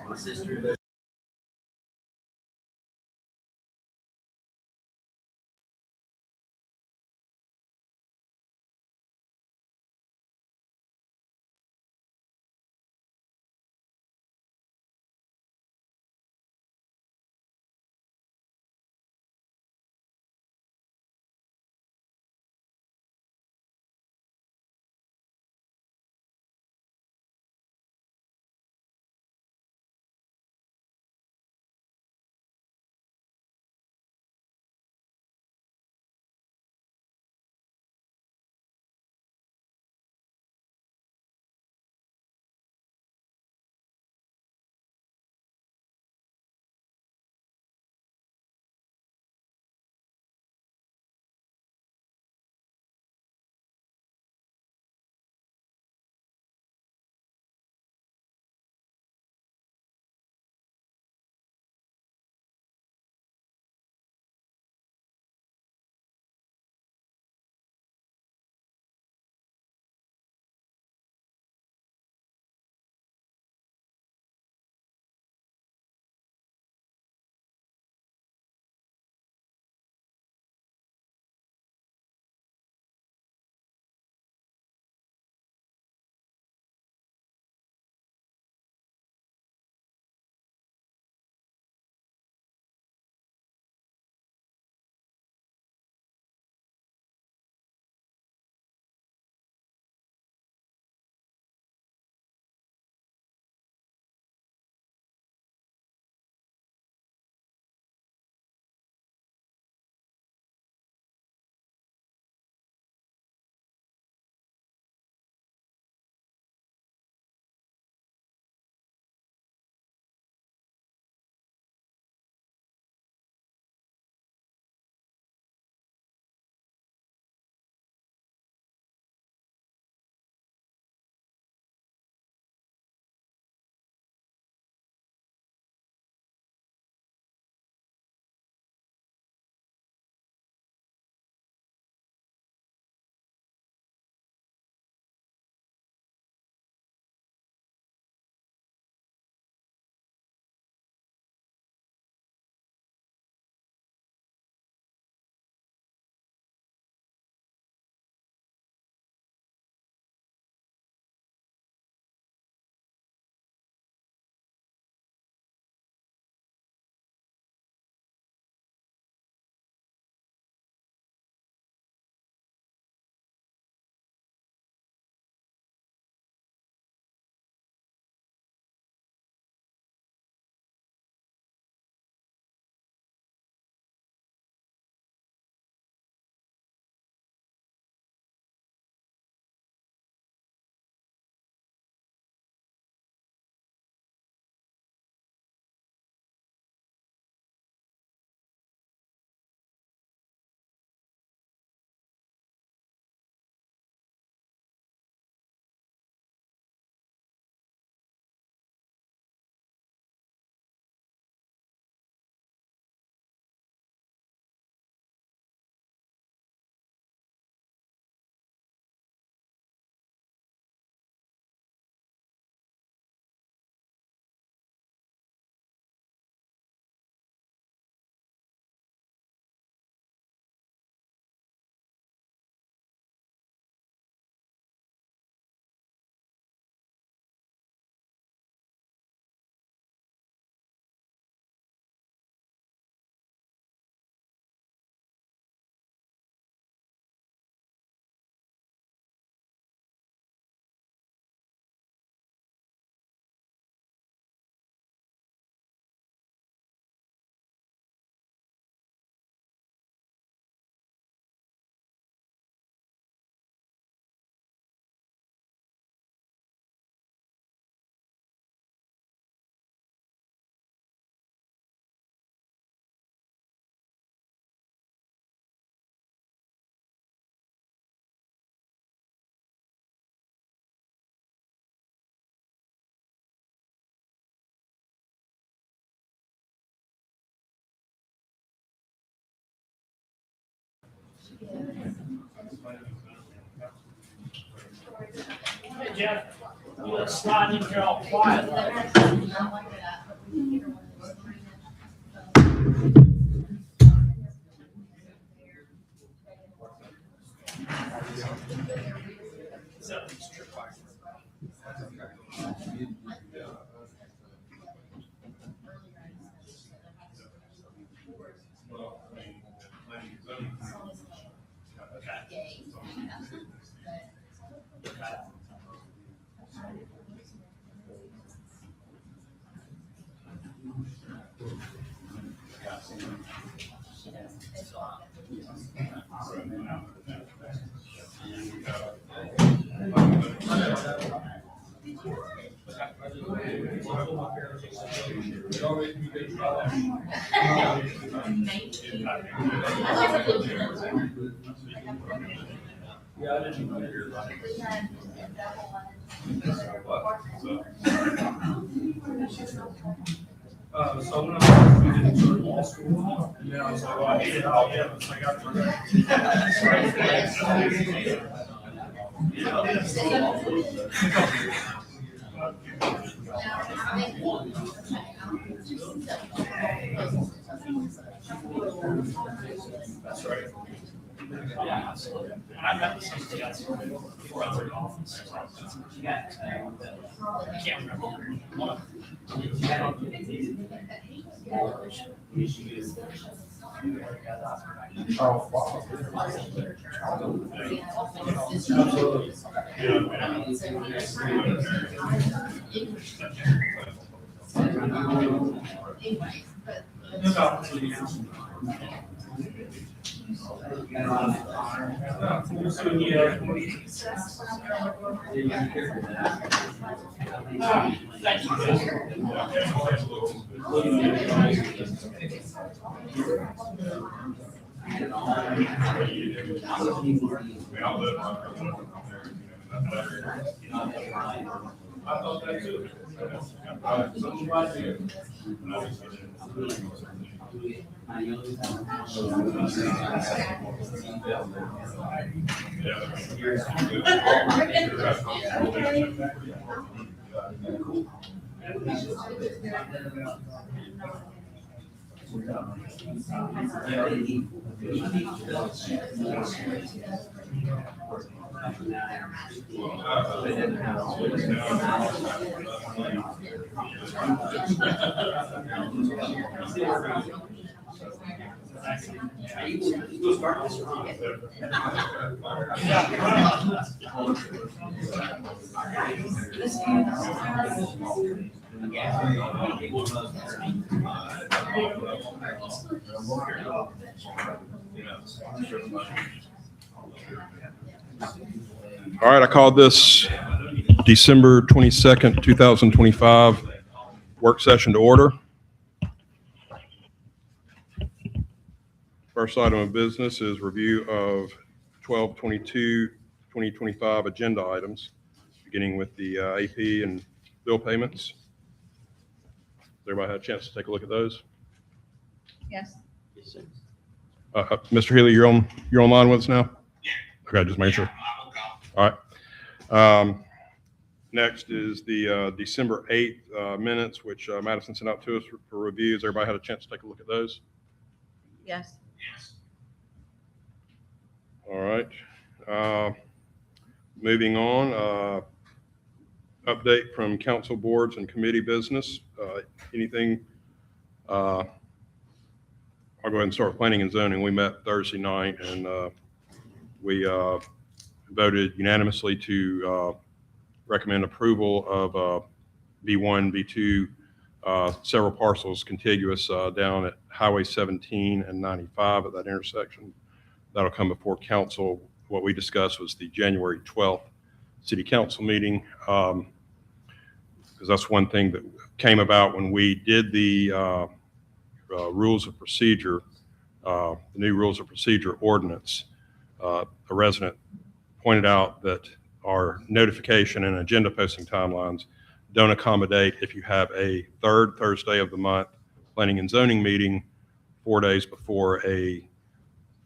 My sister. Hey, Jeff. Slide in here all quiet. So when I was in law school, and then I was like, well, I hated all of so I got That's right. Yeah, absolutely. And I met the city council before I was in office. I can't remember. I thought that too. All right, I called this December 22nd, 2025 work session to order. First item of business is review of 12/22/2025 agenda items, beginning with the AP and bill payments. Everybody had a chance to take a look at those? Yes. Mr. Healy, you're online with us now? Yeah. Okay, just make sure. All right. Next is the December 8th minutes, which Madison sent out to us for reviews. Everybody had a chance to take a look at those? Yes. Yes. All right. Moving on, update from council boards and committee business. Anything? I'll go ahead and start with planning and zoning. We met Thursday night and we voted unanimously to recommend approval of B1, B2, several parcels contiguous down at Highway 17 and 95 at that intersection. That'll come before council. What we discussed was the January 12th city council meeting, because that's one thing that came about when we did the rules of procedure, the new rules of procedure ordinance. A resident pointed out that our notification and agenda posting timelines don't accommodate if you have a third Thursday of the month planning and zoning meeting 4 days before a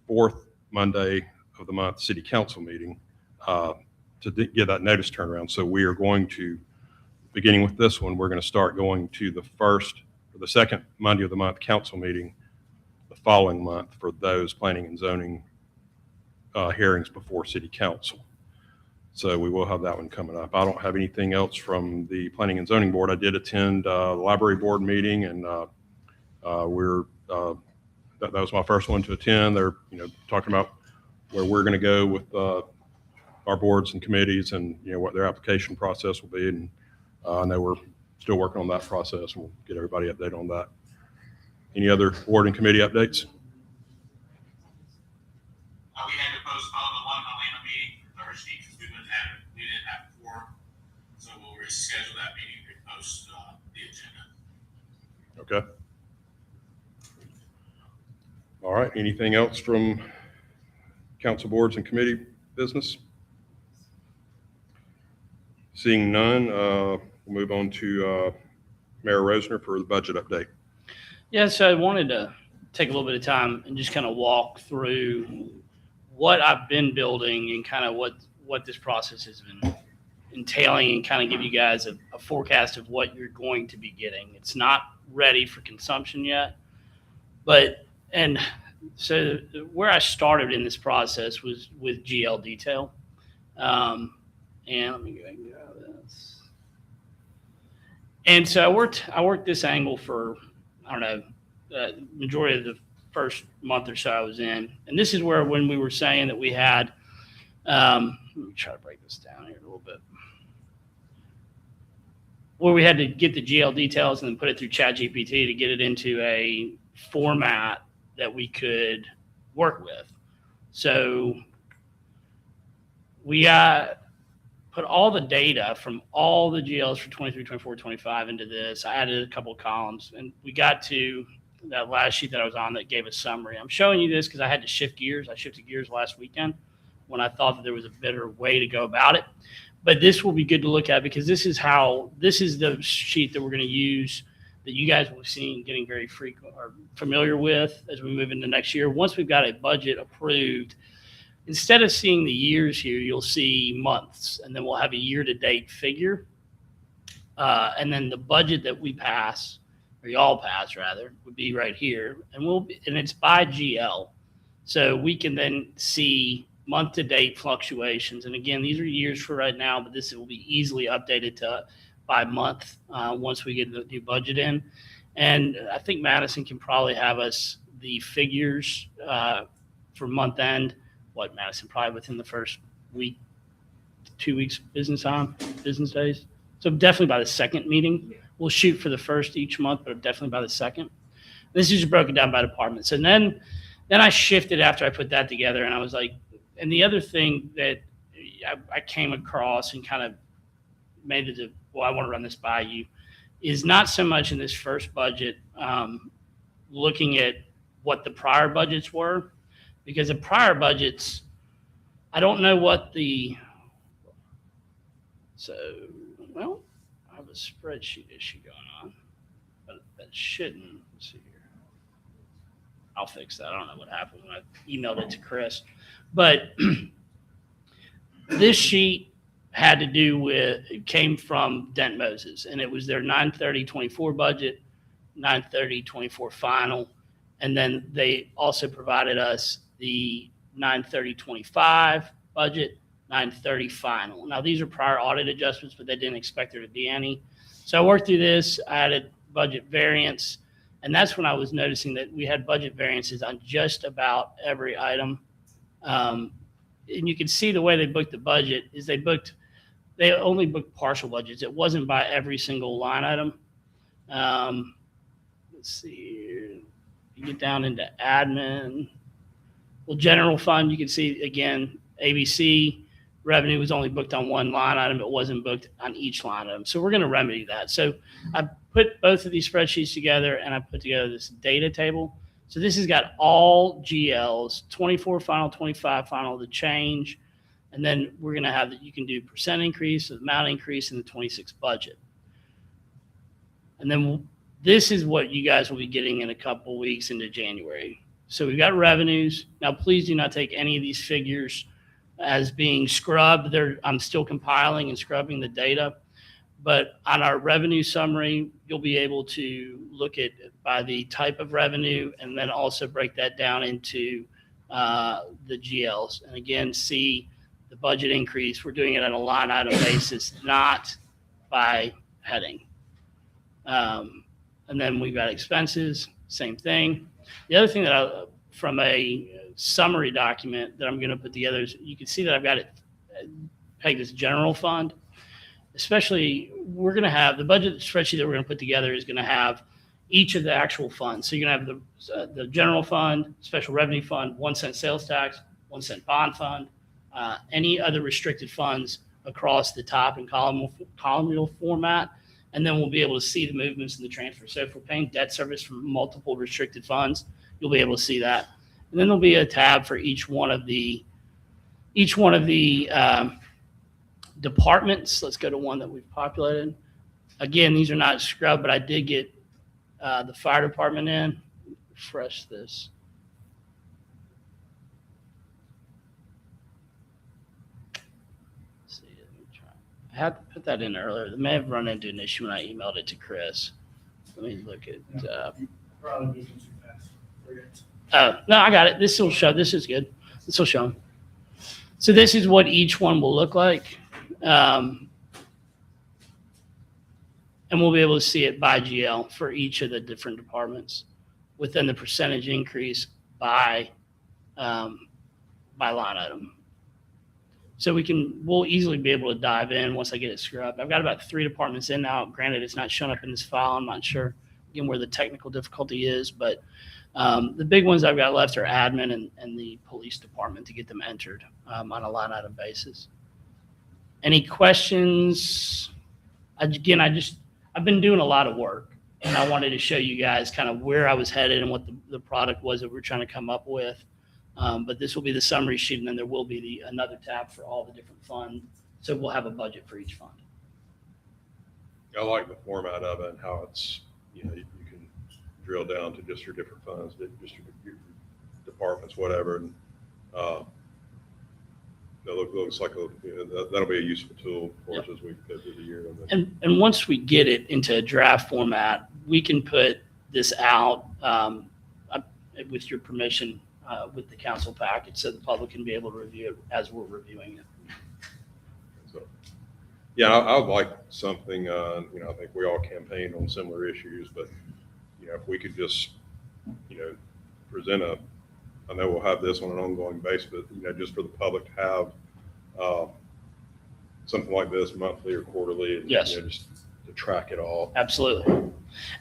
fourth Monday of the month city council meeting. get that notice turnaround. So we are going to, beginning with this one, we're going to start going to the first or the second Monday of the month council meeting the following month for those planning and zoning hearings before city council. So we will have that one coming up. I don't have anything else from the planning and zoning board. I did attend the library board meeting, and that was my first one to attend. They're talking about where we're going to go with our boards and committees, and what their application process will be. And I know we're still working on that process, and we'll get everybody updated on that. Any other board and committee updates? We had to postpone the one Helena meeting Thursday because we didn't have quorum, so we'll reschedule that meeting to post the agenda. Okay. All right. Anything else from council boards and committee business? Seeing none, we'll move on to Mayor Rosner for the budget update. Yeah, so I wanted to take a little bit of time and just kind of walk through what I've been building and kind of what this process has been entailing, and kind of give you guys a forecast of what you're going to be getting. It's not ready for consumption yet, and so where I started in this process was with GL detail. And let me go ahead and grab this. And so I worked this angle for, I don't know, the majority of the first month or so I was in. And this is where, when we were saying that we had, let me try to break this down here a little bit, where we had to get the GL details and then put it through ChatGPT to get it into a format that we could work with. So we put all the data from all the GLs for 23, 24, 25 into this. I added a couple of columns, and we got to that last sheet that I was on that gave a summary. I'm showing you this because I had to shift gears. I shifted gears last weekend when I thought that there was a better way to go about it. But this will be good to look at because this is the sheet that we're going to use, that you guys will see getting very frequent or familiar with as we move into next year. Once we've got a budget approved, instead of seeing the years here, you'll see months, and then we'll have a year-to-date figure. And then the budget that we pass, or y'all pass rather, would be right here, and it's by GL, so we can then see month-to-date fluctuations. And again, these are years for right now, but this will be easily updated to by month once we get the new budget in. And I think Madison can probably have us the figures for month end. Madison, probably within the first week, 2 weeks business days. So definitely by the second meeting. We'll shoot for the first each month, but definitely by the second. This is broken down by department. So then I shifted after I put that together, and I was like, and the other thing that I came across and kind of made it, I want to run this by you, is not so much in this first budget looking at what the prior budgets were, because the prior budgets, I don't know what I have a spreadsheet issue going on, but that shouldn't, let's see here. I'll fix that. I don't know what happened when I emailed it to Chris, but this sheet had to do with, it came from Dent Moses, and it was their 9/30/24 budget, 9/30/24 final, and then they also provided us the 9/30/25 budget, 9/30 final. Now, these are prior audit adjustments, but they didn't expect there to be any. So I worked through this, I added budget variance, and that's when I was noticing that we had budget variances on just about every item. And you can see the way they booked the budget is they only booked partial budgets. It wasn't by every single line item. Let's see here. You get down into admin. Well, general fund, you can see, again, ABC revenue was only booked on one line item. It wasn't booked on each line item. So we're going to remedy that. So I put both of these spreadsheets together, and I put together this data table. So this has got all GLs, 24 final, 25 final, the change. And then we're going to have that you can do percent increase, the amount increase in the 26 budget. And then this is what you guys will be getting in a couple weeks into January. So we've got revenues. Now, please do not take any of these figures as being scrubbed. I'm still compiling and scrubbing the data. But on our revenue summary, you'll be able to look at by the type of revenue and then also break that down into the GLs. And again, see the budget increase. We're doing it on a line item basis, not by heading. And then we've got expenses, same thing. The other thing that from a summary document that I'm going to put together is you can see that I've got it pegged as general fund. Especially, we're going to have the budget spreadsheet that we're going to put together is going to have each of the actual funds. So you're going to have the general fund, special revenue fund, 1 cent sales tax, 1 cent bond fund, any other restricted funds across the top and columnar format. And then we'll be able to see the movements and the transfer. So if we're paying debt service from multiple restricted funds, you'll be able to see that. And then there'll be a tab for each one of the departments. Let's go to one that we've populated. Again, these are not scrubbed, but I did get the fire department in. Refresh this. Let's see, let me try. I had to put that in earlier. They may have run into an issue when I emailed it to Chris. Let me look at. Probably moving too fast. Oh, no, I got it. This will show. This is good. This will show them. So this is what each one will look like. And we'll be able to see it by GL for each of the different departments within the percentage increase by line item. So we'll easily be able to dive in once I get it scrubbed. I've got about 3 departments in now. Granted, it's not showing up in this file. I'm not sure again where the technical difficulty is, but the big ones I've got left are admin and the police department to get them entered on a line item basis. Any questions? Again, I've been doing a lot of work, and I wanted to show you guys kind of where I was headed and what the product was that we're trying to come up with. But this will be the summary sheet, and then there will be another tab for all the different funds. So we'll have a budget for each fund. I like the format of it and how it's, you can drill down to just your different funds, just your departments, whatever. And that looks like that'll be a useful tool for us as we go through the year. And once we get it into a draft format, we can put this out with your permission with the council package so the public can be able to review it as we're reviewing it. So, yeah, I would like something, I think we all campaigned on similar issues, but, if we could just, present I know we'll have this on an ongoing basis, but, just for the public to have something like this monthly or quarterly, and, Yes. Just to track it all. Absolutely.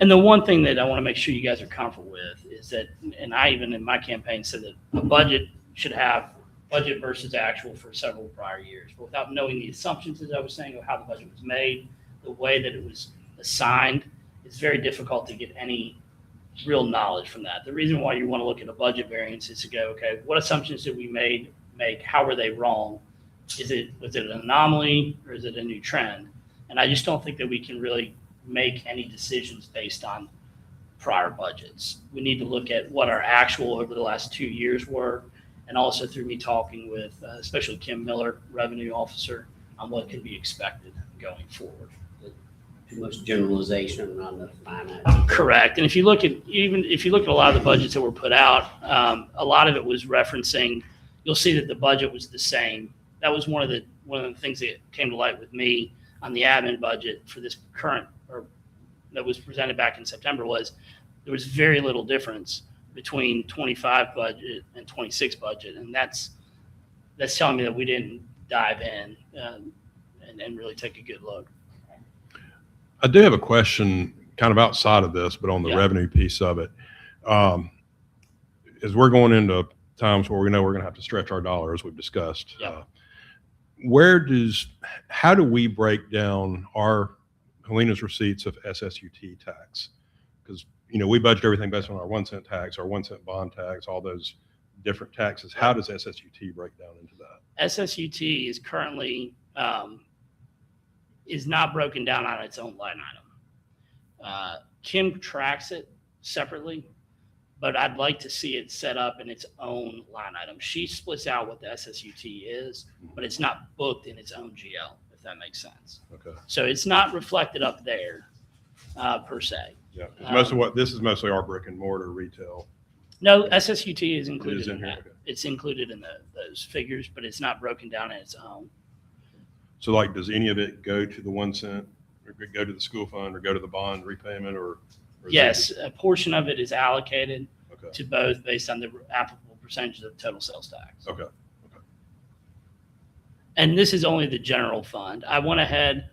And the one thing that I want to make sure you guys are comfortable with is that, and I even in my campaign said that a budget should have budget versus actual for several prior years, but without knowing the assumptions, as I was saying, of how the budget was made, the way that it was assigned, it's very difficult to get any real knowledge from that. The reason why you want to look at a budget variance is to go, okay, what assumptions did we make? How were they wrong? Was it an anomaly or is it a new trend? And I just don't think that we can really make any decisions based on prior budgets. We need to look at what our actual over the last 2 years were, and also through me talking with especially Kim Miller, revenue officer, on what can be expected going forward. Too much generalization, not enough finite. Correct. And if you look at a lot of the budgets that were put out, a lot of it was referencing. You'll see that the budget was the same. That was one of the things that came to light with me on the admin budget for this current, or that was presented back in September, was there was very little difference between 25 budget and 26 budget, and that's telling me that we didn't dive in and really take a good look. I do have a question kind of outside of this, but on the Yeah. revenue piece of it. As we're going into times where we know we're going to have to stretch our dollar, as we've discussed, Yeah. How do we break down our Helena's receipts of SSUT tax? Because, we budget everything based on our 1 cent tax, our 1 cent bond tax, all those different taxes. How does SSUT break down into that? SSUT is currently is not broken down on its own line item. Kim tracks it separately, but I'd like to see it set up in its own line item. She splits out what the SSUT is, but it's not booked in its own GL, if that makes sense. Okay. So it's not reflected up there per se. Yeah. 'Cause most of what, this is mostly our brick and mortar retail. No, SSUT is included in in here, that. okay. It's included in those figures, but it's not broken down in its own. So like, does any of it go to the 1 cent or go to the school fund or go to the bond repayment or? is it Yes, just- a portion of it is allocated Okay. to both based on the applicable percentage of total sales tax. Okay. And this is only the general fund. I went ahead,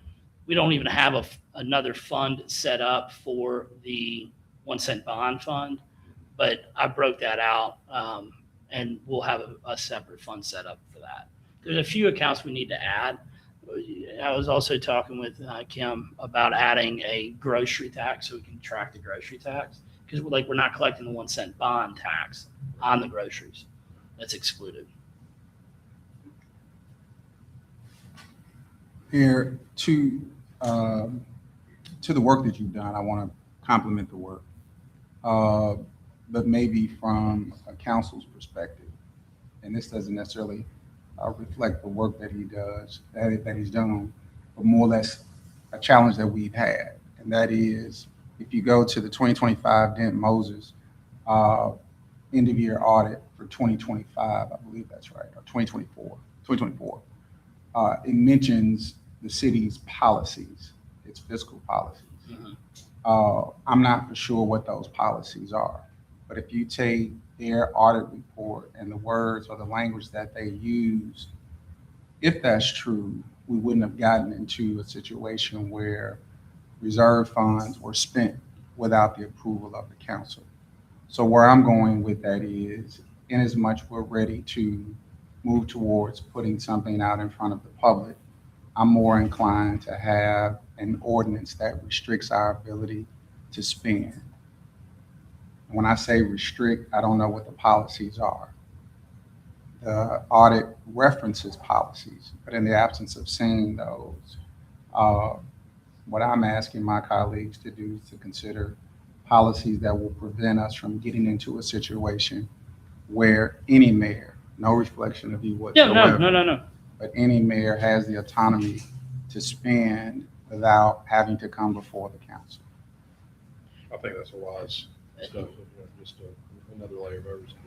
we don't even have another fund set up for the 1 cent bond fund, but I broke that out, and we'll have a separate fund set up for that. There's a few accounts we need to add. I was also talking with Kim about adding a grocery tax so we can track the grocery tax, because we're not collecting the 1 cent bond tax on the groceries. That's excluded. Here, to the work that you've done, I want to compliment the work, but maybe from a council's perspective, and this doesn't necessarily reflect the work that he does, that he's done, but more or less a challenge that we've had, and that is, if you go to the 2025 Dent Moses end of year audit for 2025, I believe that's right, or 2024. It mentions the city's policies, its fiscal policies. Mhm. I'm not for sure what those policies are, but if you take their audit report and the words or the language that they use, if that's true, we wouldn't have gotten into a situation where reserve funds were spent without the approval of the council. So where I'm going with that is, in as much we're ready to move towards putting something out in front of the public, I'm more inclined to have an ordinance that restricts our ability to spend. When I say restrict, I don't know what the policies are. The audit references policies, but in the absence of seeing those, what I'm asking my colleagues to do is to consider policies that will prevent us from getting into a situation where any mayor, no reflection of you Yeah, whatsoever, no. but any mayor has the autonomy to spend without having to come before the council. I think that's a wise stuff. Just another layer of oversight.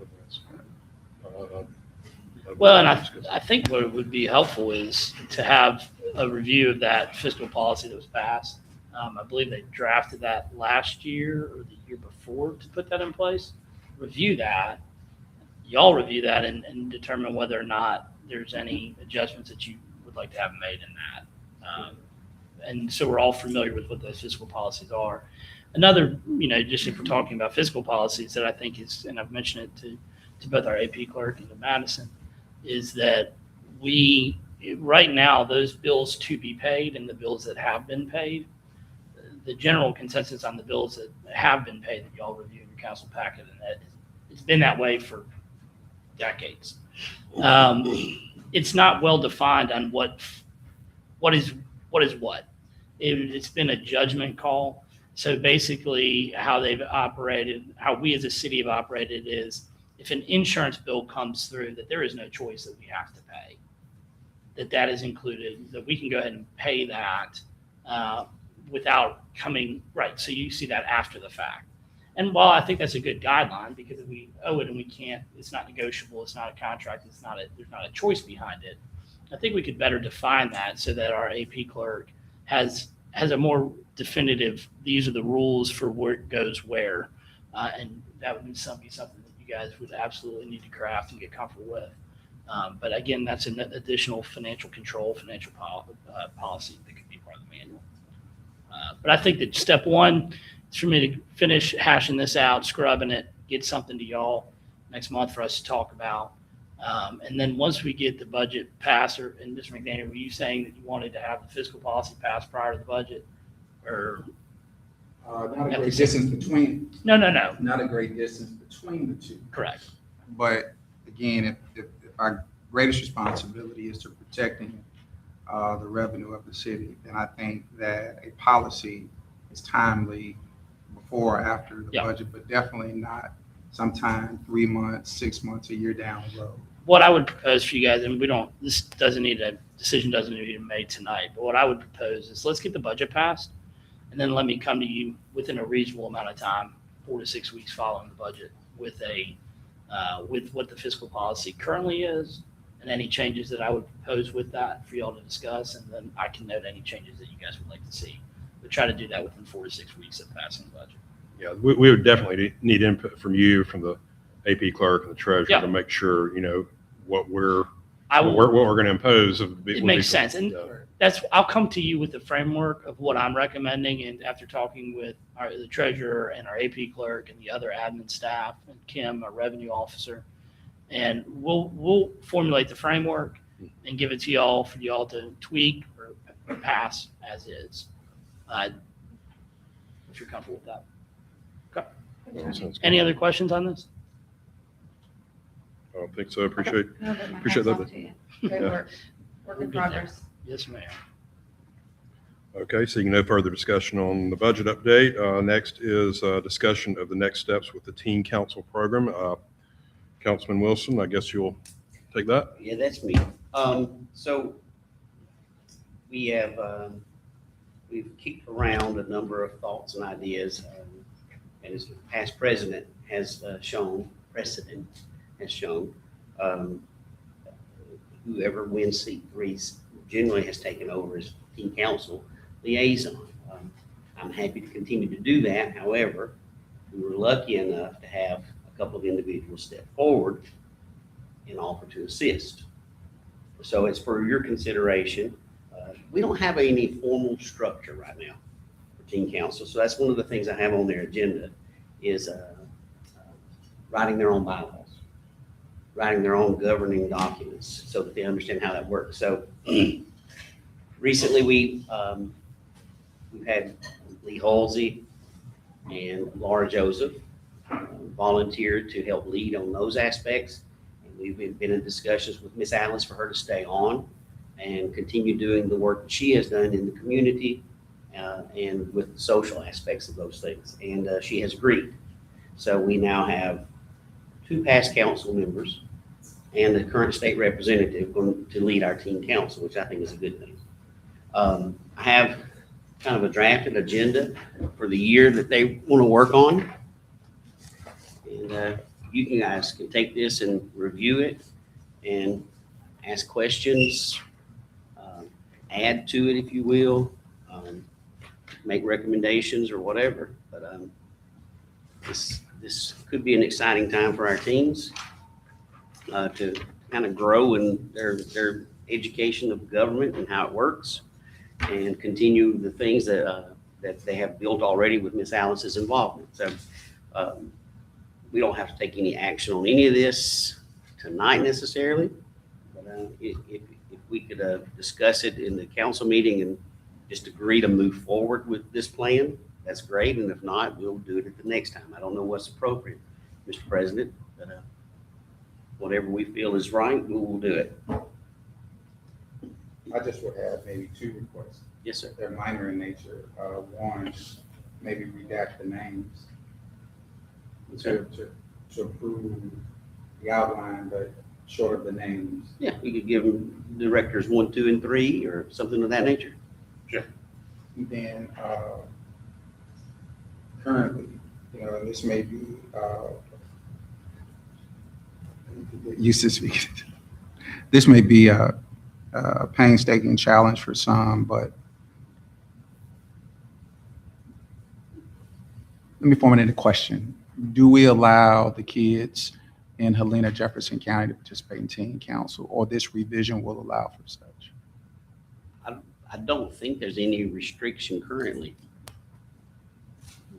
Well, and I think what would be helpful is to have a review of that fiscal policy that was passed. I believe they drafted that last year or the year before to put that in place. Review that. Y'all review that and determine whether or not there's any adjustments that you would like to have made in that. And so we're all familiar with what those fiscal policies are. Another, just if we're talking about fiscal policies that I think is, and I've mentioned it to both our AP clerk and to Madison, is that right now, those bills to be paid and the bills that have been paid, the general consensus on the bills that have been paid that y'all review in your council packet, and that it's been that way for decades. It's not well defined on what is what. It's been a judgment call. So basically, how they've operated, how we as a city have operated is, if an insurance bill comes through, that there is no choice that we have to pay, that is included, that we can go ahead and pay that without coming, right, so you see that after the fact. And while I think that's a good guideline, because if we owe it and we can't, it's not negotiable, it's not a contract, there's not a choice behind it, I think we could better define that so that our AP clerk has a more definitive, these are the rules for where it goes where. And that would be something that you guys would absolutely need to craft and get comfortable with. But again, that's an additional financial control, financial policy that could be part of the manual. But I think that step one is for me to finish hashing this out, scrubbing it, get something to y'all next month for us to talk about. And then once we get the budget passed, and Mr. McDaniel, were you saying that you wanted to have the fiscal policy passed prior to the budget? Or Not a great distance between. No. Not a great distance between the two. Correct. But again, if our greatest responsibility is to protecting the revenue of the city, then I think that a policy is timely before or after the Yeah. budget, but definitely not sometime 3 months, 6 months, a year down the road. What I would propose for you guys, and this doesn't need decision doesn't need to be made tonight, but what I would propose is let's get the budget passed, and then let me come to you within a reasonable amount of time, 4 to 6 weeks following the budget, with with what the fiscal policy currently is, and any changes that I would propose with that for y'all to discuss, and then I can note any changes that you guys would like to see. But try to do that within 4 to 6 weeks of passing the budget. Yeah, we would definitely need input from you, from the AP clerk and the treasurer Yeah. to make sure, what we're I will. what we're going to impose. It makes sense, and I'll come to you with the framework of what I'm recommending, and after talking with the treasurer and our AP clerk and the other admin staff and Kim, our revenue officer, and we'll formulate the framework and give it to y'all for y'all to tweak or pass as is. If you're comfortable with that. Sounds good. Any other questions on this? I don't think so. Appreciate. No, but my Appreciate hat's that. off to you. Great work. Work in progress. Yes, ma'am. Okay, seeing no further discussion on the budget update. Next is discussion of the next steps with the Teen Council program. Councilman Wilson, I guess you'll take that. Yeah, that's me. So we have, we've kicked around a number of thoughts and ideas. And as past precedent has shown, whoever wins seat 3 generally has taken over as Teen Council liaison. I'm happy to continue to do that. However, we were lucky enough to have a couple of individuals step forward and offer to assist. So it's for your consideration. We don't have any formal structure right now for Teen Council. So that's one of the things I have on their agenda is writing their own bylaws, writing their own governing documents so that they understand how that works. So recently we've had Lee Halsey and Laura Joseph volunteered to help lead on those aspects. And we've been in discussions with Miss Alice for her to stay on and continue doing the work that she has done in the community and with the social aspects of those things. And she has agreed. So we now have 2 past council members and the current state representative going to lead our Teen Council, which I think is a good thing. I have kind of a drafted agenda for the year that they want to work on. And you guys can take this and review it and ask questions, add to it if you will, make recommendations or whatever. But this could be an exciting time for our teens to kind of grow in their education of government and how it works, and continue the things that they have built already with Miss Alice's involvement. So we don't have to take any action on any of this tonight necessarily, but if we could discuss it in the council meeting and just agree to move forward with this plan, that's great. And if not, we'll do it at the next time. I don't know what's appropriate, Mr. President, but whatever we feel is right, we will do it. I just would have maybe 2 requests. Yes, sir. They're minor in nature. One, maybe redact the names to approve the outline, but short of the names. Yeah, we could give them directors 1, 2, and 3 or something of that nature. And then currently, this may be used to speak. This may be a painstaking challenge for some, but let me formulate a question. Do we allow the kids in Helena, Jefferson County to participate in Teen Council, or this revision will allow for such? I don't think there's any restriction currently.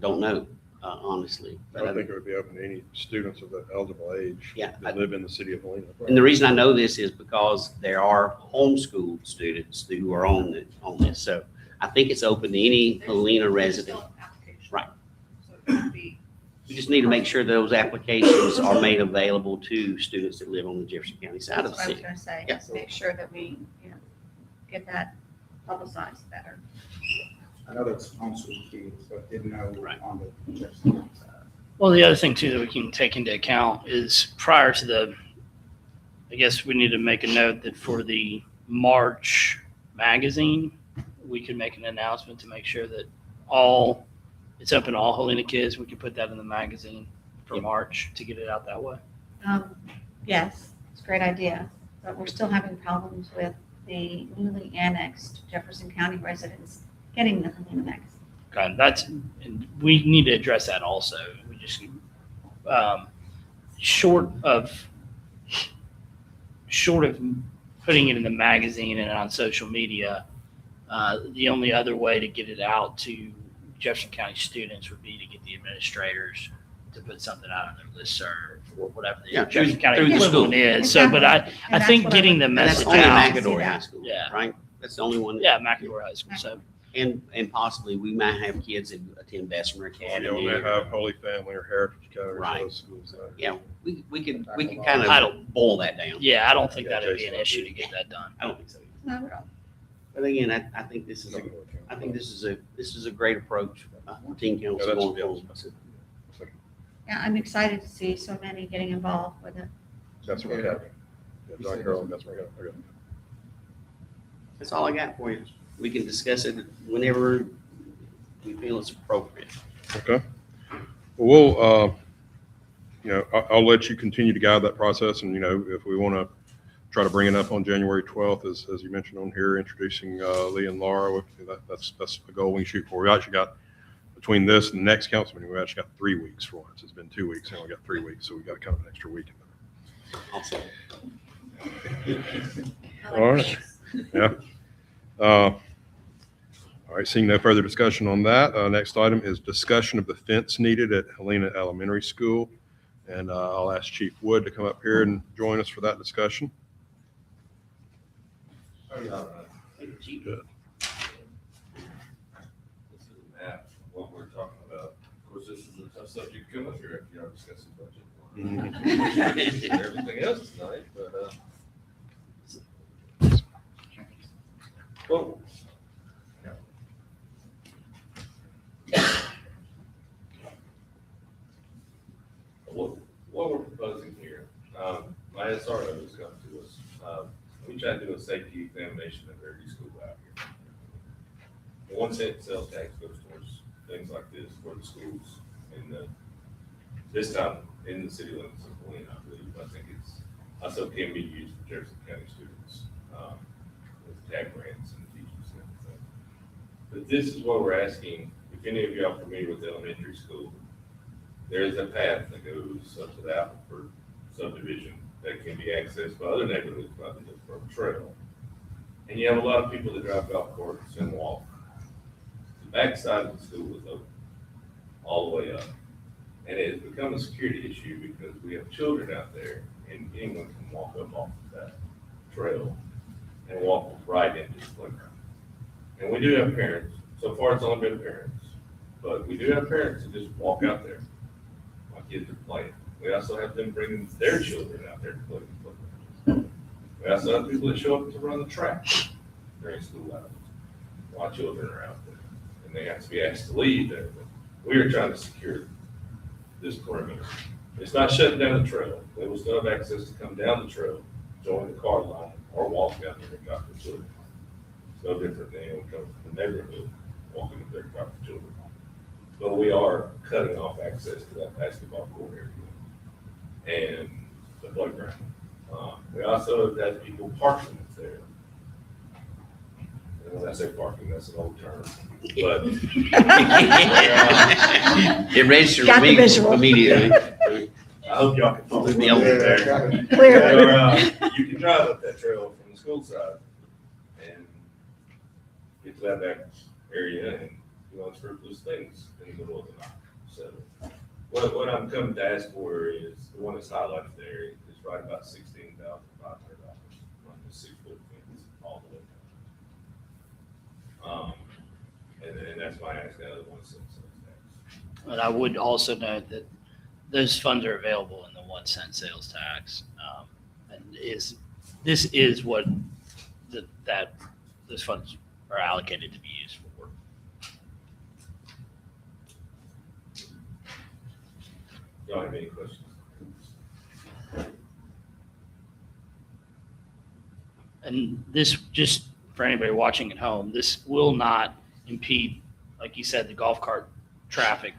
Don't know, honestly. I don't think it would be open to any students of the eligible age Yeah, that live in the city of Helena. And the reason I know this is because there are homeschooled students who are on this. So I think it's open to any Helena resident. Right. We just need to make sure those applications are made available to students that live on the Jefferson County side of the That's what I was city. gonna say, Yeah. just make sure that we, get that publicized better. I know that's homeschool kids, but didn't know Right. on the Jefferson County side. Well, the other thing too that we can take into account is prior to I guess we need to make a note that for the March magazine, we could make an announcement to make sure that it's open to all Helena kids. We can put that in the magazine for Yep. March to get it out that way. Yes, it's a great idea, but we're still having problems with the newly annexed Jefferson County residents getting the Helena magazine. And we need to address that also. We just, short of putting it in the magazine and on social media, the only other way to get it out to Jefferson County students would be to get the administrators to put something out on their listserv or whatever the Yeah, Jefferson through County the equivalent school. is. So, but I that's think what I getting would- the And that's message only out. McAdory High School, Yeah. right? That's the only one. Yeah, McAdory High School. So, And possibly we might have kids that attend Bessemer You Academy. know, they have Holy Family or Heritage Academy, Right. those schools. Yeah, we can kind I of boil that down. yeah, I don't think Yeah, that'd be an Jason, issue to get that done. I don't think so. No, we're all- But again, I think this is a great approach for teen council Yeah, that's- going yeah, forward. Yeah, I'm excited to see so many getting involved with it. That's what happened. Yeah, John Carroll, that's what happened. That's all I got for you. We can discuss it whenever we feel it's appropriate. Okay. Well, I'll let you continue to guide that process. And, if we want to try to bring it up on January 12th, as you mentioned on here, introducing Lee and Laura, that's a goal we can shoot for. We actually got, between this and the next council meeting, we actually got 3 weeks for once. It's been 2 weeks, and we got 3 weeks, so we got kind of an extra week in Also, there. All right. Yeah. All right, seeing no further discussion on that, next item is discussion of the fence needed at Helena Elementary School. And I'll ask Chief Wood to come up here and join us for that discussion. Chief, This is a map, what we're talking about. Of course, this is a tough subject to come up here if you are discussing budget. Everything else is nice, but, well, what we're proposing here, my SRO has come to us. We try to do a safety examination of every school out here. The 1 cent sales tax goes towards things like this for the schools this time in the city limits of Helena, I believe. I think it's also can be used for Jefferson County students, with tag grants and teachers and everything. But this is what we're asking, if any of y'all are familiar with elementary school, there is a path that goes up to the Appleford subdivision that can be accessed by other neighborhoods by the Hillsborough Trail. And you have a lot of people that drive golf carts and walk. The backside of the school is open all the way up. And it has become a security issue because we have children out there and anyone can walk up off of that trail and walk right into the playground. And we do have parents, so far it's only been parents, but we do have parents that just walk out there while kids are playing. We also have them bringing their children out there to play the playground. We also have people that show up to run the track during school hours while children are out there. And they have to be asked to leave there, but we are trying to secure this perimeter. It's not shutting down the trail. They will still have access to come down the trail, join the car line, or walk down there and got their children. It's no different than anyone coming from the neighborhood walking with their car children. But we are cutting off access to that basketball court area and the playground. We also have had people parking there. And when I say parking, that's an old term, but It registered Got the me visual. immediately. I hope y'all can follow The me old- there. Clearly. You can drive up that trail from the school side and get to that back area and do unscrupulous things in the middle of the night. So what I'm coming to ask for is, the one that's highlighted there is right about $16,500 on the 6-foot fence all the way down. And that's my ask out of the 1 cent sales tax. But I would also note that those funds are available in the 1 cent sales tax. And this is what those funds are allocated to be used for. y'all have any questions? And this, just for anybody watching at home, this will not impede, like you said, the golf cart traffic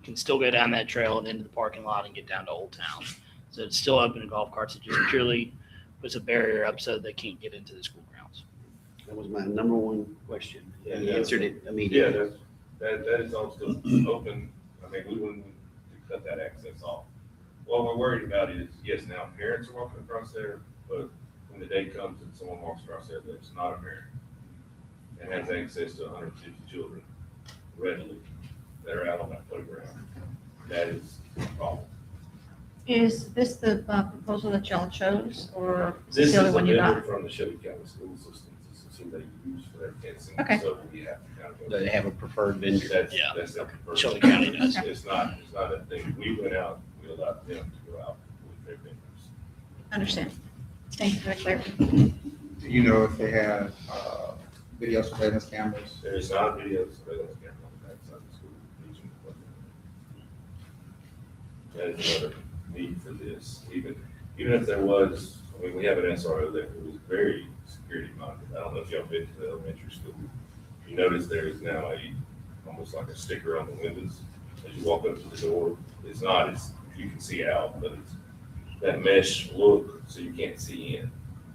can still go down that trail and into the parking lot and get down to Old Town. So it's still open to golf carts. It just purely puts a barrier up so they can't get into the school grounds. That was my number one question. Yeah, He yeah. answered it Yeah, immediately. that is all still open. I mean, we wouldn't cut that access off. What we're worried about is, yes, now parents are walking across there, but when the day comes and someone walks across there that's not a parent and has access to 150 children readily that are out on that playground, that is a problem. Is this the proposal that y'all chose, or is This this is the a other one you vendor got? from the Shelby County School Systems. This is who they use for their fencing. Okay. So we have to kind of go. Do they have a preferred vendor? Yeah. That's their preferred. Shelby County does. It's not a thing. We went out, we allowed them to go out with their vendors. Understand. Thank you for the clarity. Do you know if they have video surveillance cameras? There is not video surveillance camera on the backside of the school. Reaching the That is another need for this. Even if there was, I mean, we have an SRO there who is very security minded. I don't know if y'all been to the elementary school. You notice there is now almost like a sticker on the windows as you walk up to the door. It's you can see out, but it's that mesh look so you can't see in.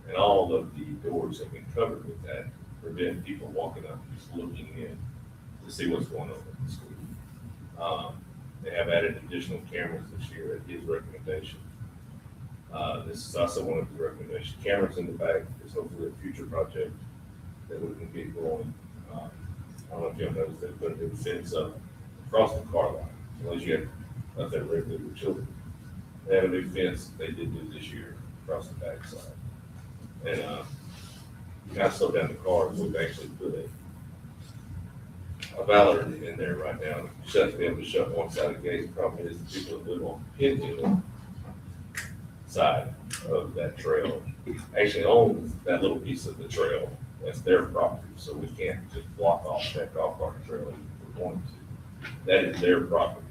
And all of the doors have been covered with that, to prevent people walking up and just looking in to see what's going on in the school. They have added additional cameras this year at his recommendation. This is also one of the recommendations. Cameras in the back is hopefully a future project that we can get going. I don't know if y'all noticed, they put a new fence up across the car line, unless you have up there regularly with children. They have a new fence they did do this year across the backside. And you can slow down the cars. We've actually put a Ballard in there right now. Shut them to shut one side of the gate. The problem is the people that live on the Pinfield side of that trail actually own that little piece of the trail. That's their property, so we can't just block off that golf cart trail if we wanted to. That is their property.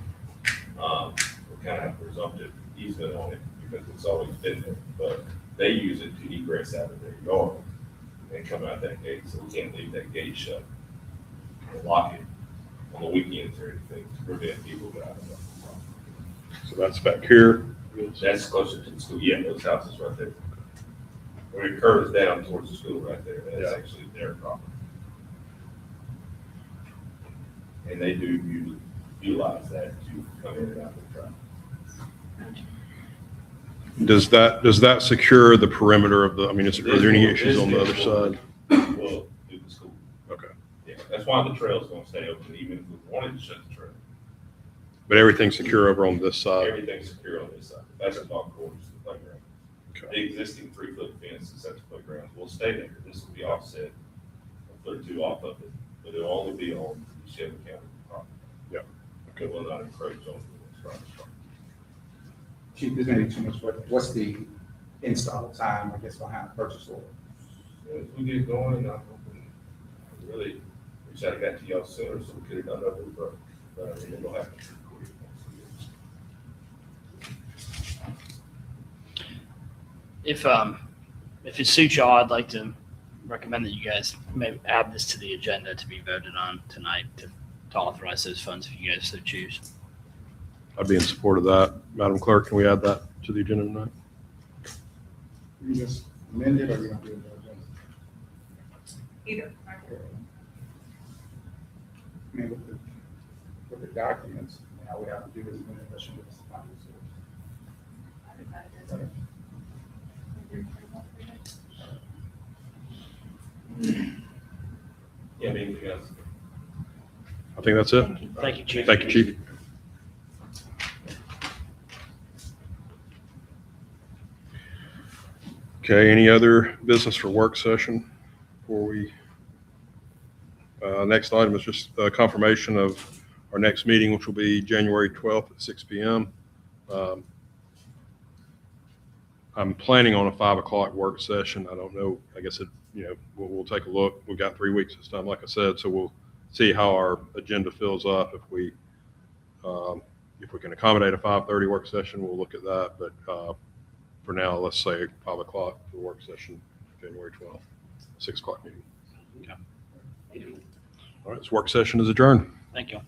We kind of have presumptive easement on it because it's always been there, but they use it to egress out of their yard and come out that gate, so we can't leave that gate shut and lock it on the weekends or anything to prevent people driving up the property. So that's back here. That's closer to the school. Yeah, those houses right there. Where it curves down towards the school right there, that's Yeah. actually their property. And they do utilize that to come in and out of the traffic. Does that secure the perimeter of the, I mean, are there any issues on the other side? Well, do the school. Okay. Yeah, that's why the trail's gonna stay open, even if we wanted to shut the trail. But everything's secure over on this side? Everything's secure on this side. That's the dog quarters, the playground. Okay. The existing 3-foot fence is at the playground will stay there. This will be offset a foot or two off of it, but it'll only be on the Shelby County property. Yeah. It will not encroach on the private property. Chief, this may be too much, but what's the install time, I guess, behind purchase order? As we get going, I'm hoping, I really wish I'd got to y'all sooner so we could have done that with the, but I mean, it'll happen pretty quick. If it suits y'all, I'd like to recommend that you guys maybe add this to the agenda to be voted on tonight to authorize those funds if you guys so choose. I'd be in support of that. Madam Clerk, can we add that to the agenda tonight? You just amend it or you gonna do it? Either. I mean, with the documents, all we have to do is amend it, but she was fine. Yeah, anything else? I think that's it. Thank you, Chief. Thank you, Chief. Okay, any other business for work session before we? Next item is just confirmation of our next meeting, which will be January 12th at 6 p.m. I'm planning on a 5 o'clock work session. I don't know. I guess we'll take a look. We've got 3 weeks this time, like I said, so we'll see how our agenda fills up. If we If we can accommodate a 5:30 work session, we'll look at that. But for now, let's say 5 o'clock for work session, January 12th, 6 o'clock meeting. All right, this work session is adjourned. Thank you.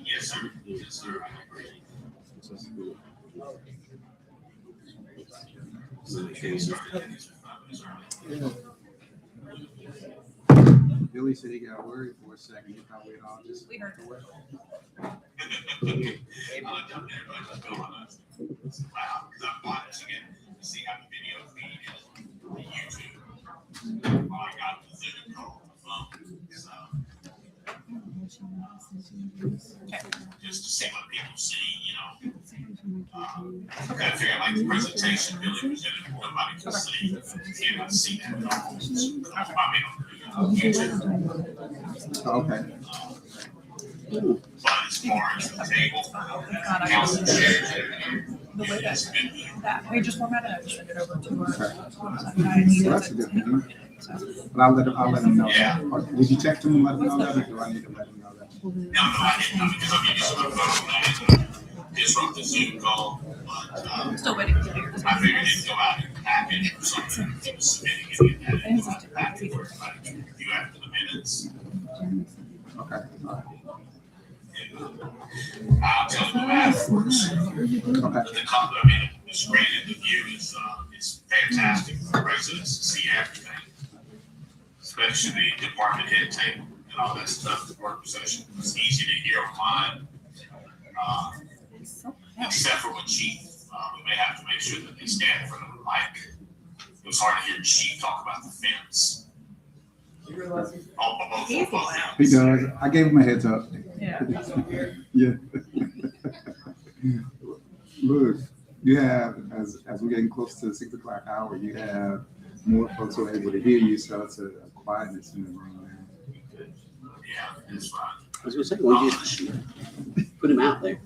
Yes, sir. Yes, sir. I agree. Billy said he got worried for a second. He thought we'd all just. We heard. Wow, I wanted to get to see how the video feed is on YouTube. All I got was Zoom call on the phone, so. Just to see what people see, you know. I figure like the presentation really was in it, nobody can see, you can't see that. Okay. But as far as the table, council The way that we just formatted, I just sent it over to our website Well, guys. that's a good thing. But I'll let him know that. Or would you text him and let him know that, or do I need to let him know that? No, I didn't, because I'm used to the phone, disrupt the Zoom call, but, Still waiting to hear. I figured it'd go out in the packet or something, it was submitting it in that packet for everybody to review after the minutes. Okay, all right. I'll tell you afterwards. Okay. I mean, the screen in the view is fantastic for residents to see everything. Especially the department head table and all that stuff, the work session. It's easy to hear online. Except for when chief, we may have to make sure that they stand in front of the mic. It was hard to hear chief talk about the fence. He does. I gave him a heads up. Yeah. Yeah. Look, you have, as we're getting close to the 6 o'clock hour, you have more folks who are able to hear you, so it's a quietness in the room now. Yeah, it's fine. I was gonna say, well, you just put him out there.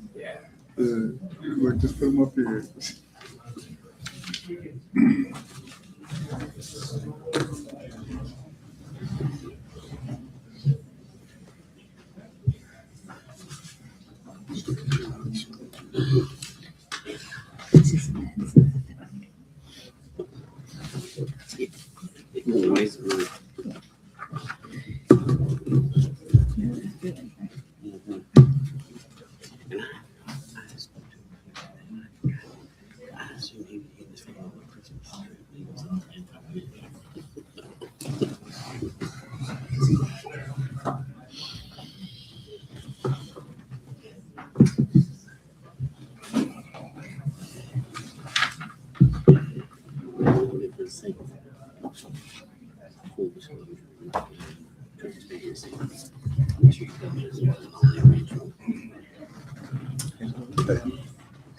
Look, just put them up here. Anyways, I assume he was from the prison. Full disclosure, transparency.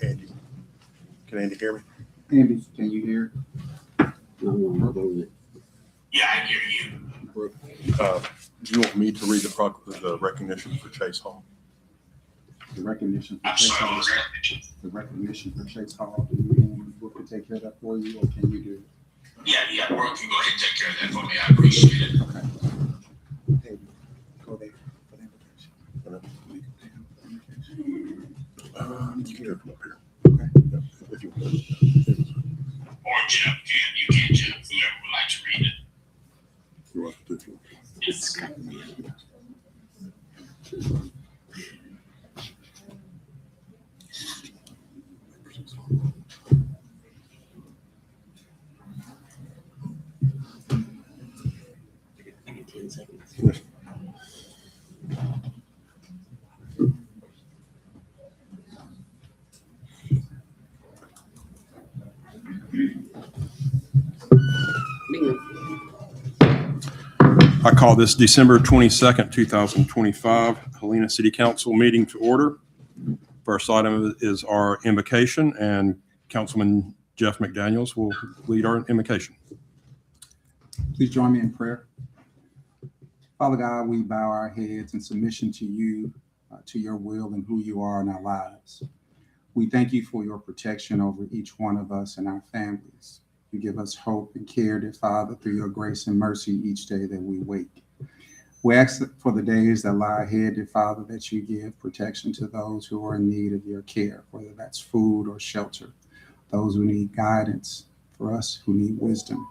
Andy. Can Andy hear me? Andy, can you hear? Yeah, I hear you. Do you want me to read the recognition for Chase Hall? The recognition for I'm Chase sorry, what Hall. was that? The recognition for Chase Hall. Do you want Brooke to take care of that for you, or can you do it? Yeah, Brooke, you go ahead and take care of that for me. I appreciate it. Hey, go there for the invitation. You can come up here. Okay. If you Or Jeff can, you can, Jeff, whoever would like to read it. want to do it. It's I get 10 seconds. Bingo. I call this December 22nd, 2025 Helena City Council meeting to order. First item is our invocation, and Councilman Jeff McDaniels will lead our invocation. Please join me in prayer. Father God, we bow our heads in submission to you, to your will and who you are in our lives. We thank you for your protection over each one of us and our families. You give us hope and care, dear Father, through your grace and mercy each day that we wake. We ask for the days that lie ahead, dear Father, that you give protection to those who are in need of your care, whether that's food or shelter, those who need guidance, for us who need wisdom.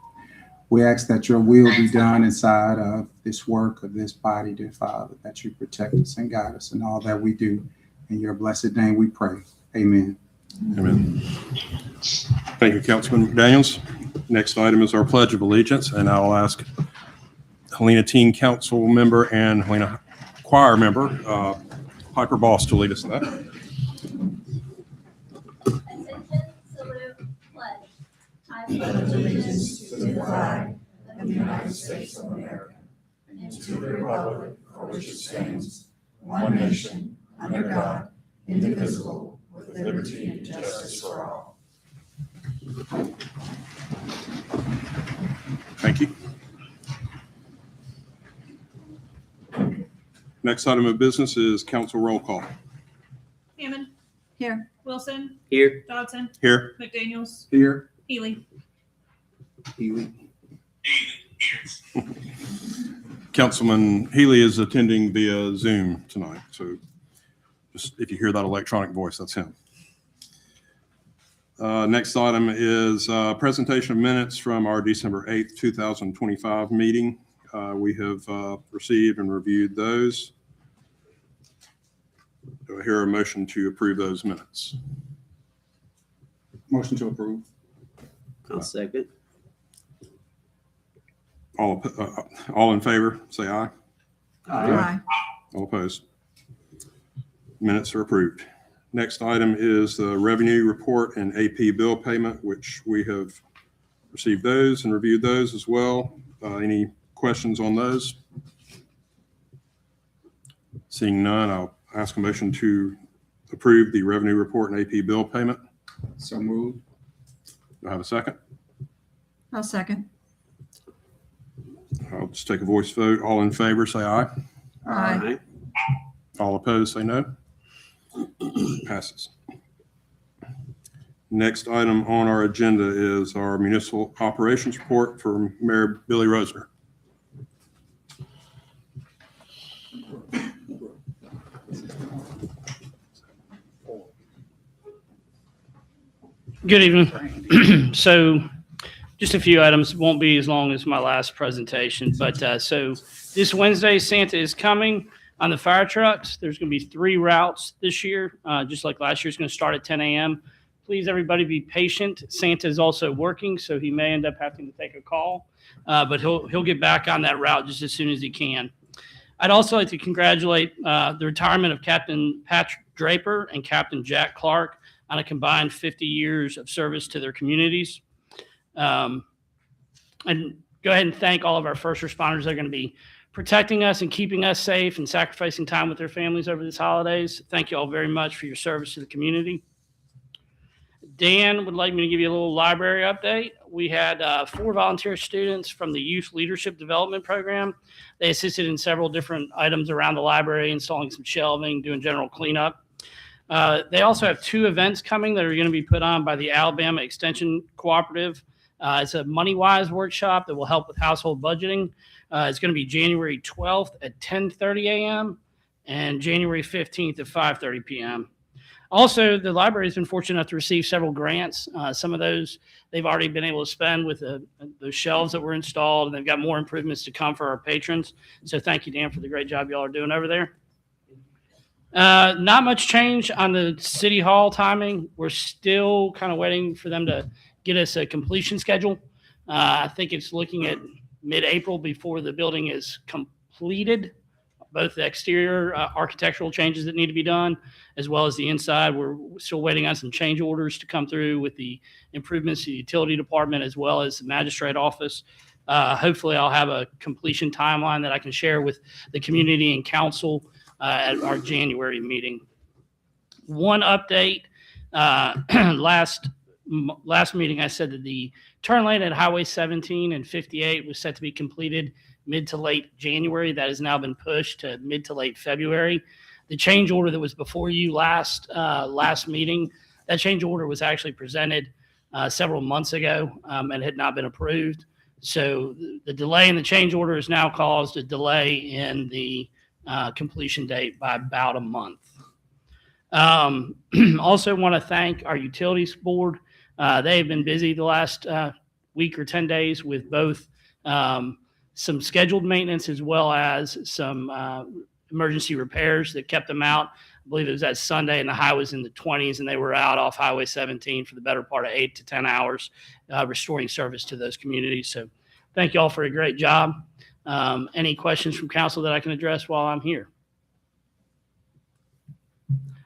We ask that your will be done inside of this work of this body, dear Father, that you protect us and guide us in all that we do. In your blessed name we pray. Amen. Amen. Thank you, Councilman McDaniels. Next item is our Pledge of Allegiance, and I'll ask Helena Teen Council member and Helena Choir member, Piper Boss, to lead us in that. Attention, salute, pledge. I pledge allegiance to the flag of the United States of America and to the republic for which it stands, one nation, under God, indivisible, with liberty and justice for all. Thank you. Next item of business is council roll call. Hammond, Here. Wilson, Here. Dodson, Here. McDaniels, Here. Healy. Healy. Councilman Healy is attending via Zoom tonight, so just if you hear that electronic voice, that's him. Next item is presentation of minutes from our December 8th, 2025 meeting. We have received and reviewed those. Do I hear a motion to approve those minutes? Motion to approve. I'll second. All in favor, say aye. Aye. All opposed? Minutes are approved. Next item is the revenue report and AP bill payment, which we have received those and reviewed those as well. Any questions on those? Seeing none, I'll ask a motion to approve the revenue report and AP bill payment. So moved. Do I have a second? I'll second. I'll just take a voice vote. All in favor, say aye. Aye. All opposed, say no. Passes. Next item on our agenda is our municipal operations report from Mayor Billy Rosner. Good evening. So just a few items, won't be as long as my last presentation, but so this Wednesday, Santa is coming on the fire trucks. There's going to be 3 routes this year, just like last year. It's going to start at 10 a.m. Please, everybody, be patient. Santa is also working, so he may end up having to take a call, but he'll get back on that route just as soon as he can. I'd also like to congratulate the retirement of Captain Patrick Draper and Captain Jack Clark on a combined 50 years of service to their communities. And go ahead and thank all of our first responders that are going to be protecting us and keeping us safe and sacrificing time with their families over these holidays. Thank you all very much for your service to the community. Dan would like me to give you a little library update. We had 4 volunteer students from the Youth Leadership Development Program. They assisted in several different items around the library, installing some shelving, doing general cleanup. They also have 2 events coming that are going to be put on by the Alabama Extension Cooperative. It's a MoneyWise workshop that will help with household budgeting. It's going to be January 12th at 10:30 a.m. and January 15th at 5:30 p.m. Also, the library has been fortunate enough to receive several grants. Some of those they've already been able to spend with those shelves that were installed, and they've got more improvements to come for our patrons. So thank you, Dan, for the great job y'all are doing over there. Not much change on the City Hall timing. We're still kind of waiting for them to get us a completion schedule. I think it's looking at mid-April before the building is completed, both the exterior architectural changes that need to be done, as well as the inside. We're still waiting on some change orders to come through with the improvements to the utility department, as well as the magistrate office. Hopefully I'll have a completion timeline that I can share with the community and council at our January meeting. One update, last meeting I said that the turn lane at Highway 17 and 58 was set to be completed mid to late January. That has now been pushed to mid to late February. The change order that was before you last meeting, that change order was actually presented several months ago and had not been approved. So the delay in the change order has now caused a delay in the completion date by about a month. Also want to thank our utilities board. They have been busy the last week or 10 days with both some scheduled maintenance as well as some emergency repairs that kept them out. I believe it was that Sunday and the high was in the 20s and they were out off Highway 17 for the better part of 8 to 10 hours restoring service to those communities. So thank you all for a great job. Any questions from council that I can address while I'm here?